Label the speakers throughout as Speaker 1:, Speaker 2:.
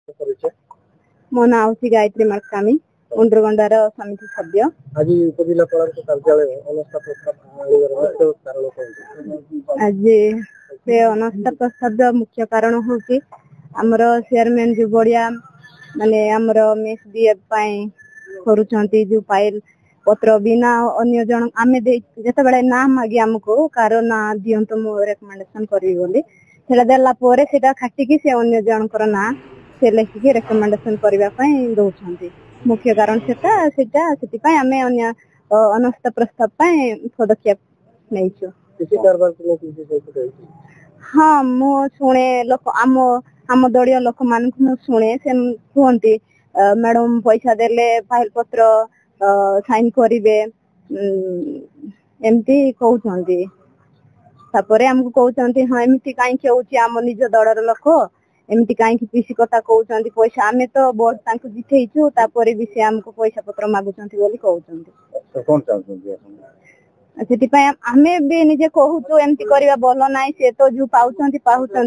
Speaker 1: मो ना हूँ गायत्री मरकामी उंडरगंडार समिति सभ्य।
Speaker 2: आज उपजिलापाल कार्यालय अनास्था
Speaker 1: आज से अनास्था प्रस्ताव मुख्य कारण हूँ कि आमर चेयरमैन जो बढ़िया माने आमर मेस डीएफ करुँच जो फाइल पत्र बिना अन्य जन आम जिते बड़े ना मागे आमको कार ना दिंतु मु रेकमेंडेशन करी बोली सेटा देला पोरे सेटा खाटिकी से अन्य जनकर ना से लेखिकी रेकमेंडेशन करबा पई दउछंती। मुख्य कारण सेटा आमे अन्य अनास्था प्रस्ताव पई पदक्षेप नैछु।
Speaker 2: किसी कारबार को किसी
Speaker 1: हाँ मु सुने लोक आम दलिय लोक मान मु सुने से कहती मैडम पैसा देले फाइल पत्र साइन करिवे एमती कहउछंती। तापरे हमको कहउछंती हाँ एमती काई होउची आम निज दलर लोक एमती काई पीसी कथा कहउछंती पैसा आमे तो बोर्ड तांको जिथेइछु तापरे भी से हमको पैसा पत्र मागुछंती बोली कहउछंती।
Speaker 2: कोन चाहछंती आपण
Speaker 1: सेतिपय आमे भी निजे कहउछु एमती करिवा बोल नाही से तो जो पाउछंती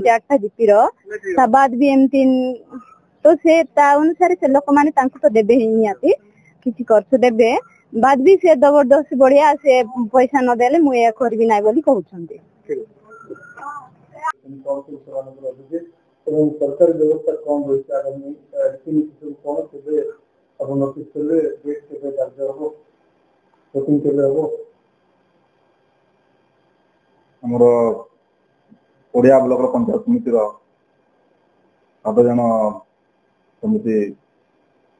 Speaker 1: 8टा जीपी रो ता बाद भी एमती तो से ता अनुसार से लोक माने तांको तो देबे ही नियाती किछि खर्च देबे बाद भी से जबरदस्ती बढ़िया से पैसा न देले मु ए करबी नाही बोली कहउछंती।
Speaker 2: सरकारी व्यवस्था कौन होइछ आगामी किछि कोन से अपन नोटिस करले डेट के दर्ज हो वोटिंग केले हो
Speaker 3: हमरो ओडिया ब्लॉक पंचायत समिति रो 7 जन समिति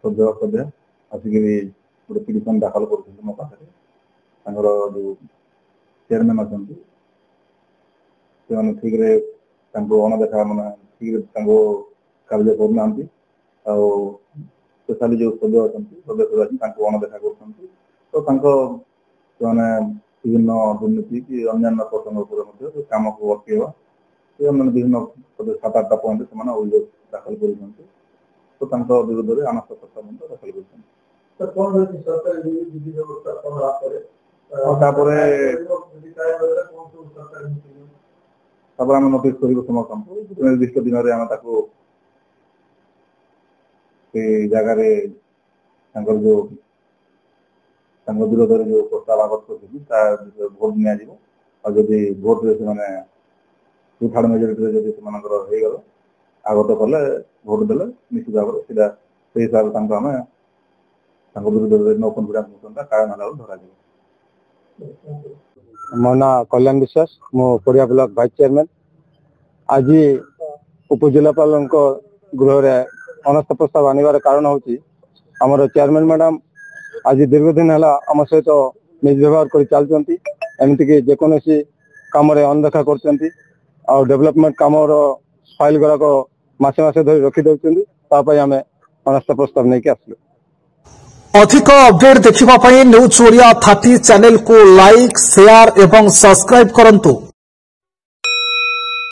Speaker 3: सभ्य आसिकरी गोटे पिटिशन दाखल करथिले मो पाखरे तांगर जो चेयरमैन अछंती से ठीक रे तांको अनदेखा माने ठीक रे तांको कार्य करनांती आ स्पेशली जो सभ्य अछंती सभ्य सभ्य तांको अनदेखा करथंती तो तांको माने विभिन्न दुर्नीति कि अन्य प्रसंग काम को अटकेवा विभिन्न 7-8टा पॉइंट से अभियोग दाखल कर विरुद्ध में अनास्था प्रस्ताव दाखल कर नोटिस कर समस्त निर्दिष्ट दिन में आम जगार जो विरोध में जो प्रस्ताव आगत कर भोट नि भोट थर्ड मेजोरिटी जब आगत कले भोट देले निश्चित भाव सीधा से हिसाब से विरुद्ध नो कॉन्फिडेंस मोशन कारण धरा
Speaker 2: मो ना कल्याण विश्वास मो कोरिया ब्लॉक वाइस चेयरमैन। आज उपजिलापाल गृह अनास्था प्रस्ताव आनिबार कारण होची हमर चेयरमैन मैडम आज दीर्घ दिन है आम सहित मिसव्यवहार कर चलती एमती कि जेकोसी कम अनदेखा कर डेवलपमेंट कम फाइल गुड़ाक मसे मसे धरी रखी दौरान आम अनास्था प्रस्ताव नहीं आसलु।
Speaker 4: अधिक अपडेट देखिबा पई न्यूज ओडिया 30 चैनल को लाइक शेयर एवं सब्सक्राइब करंतु।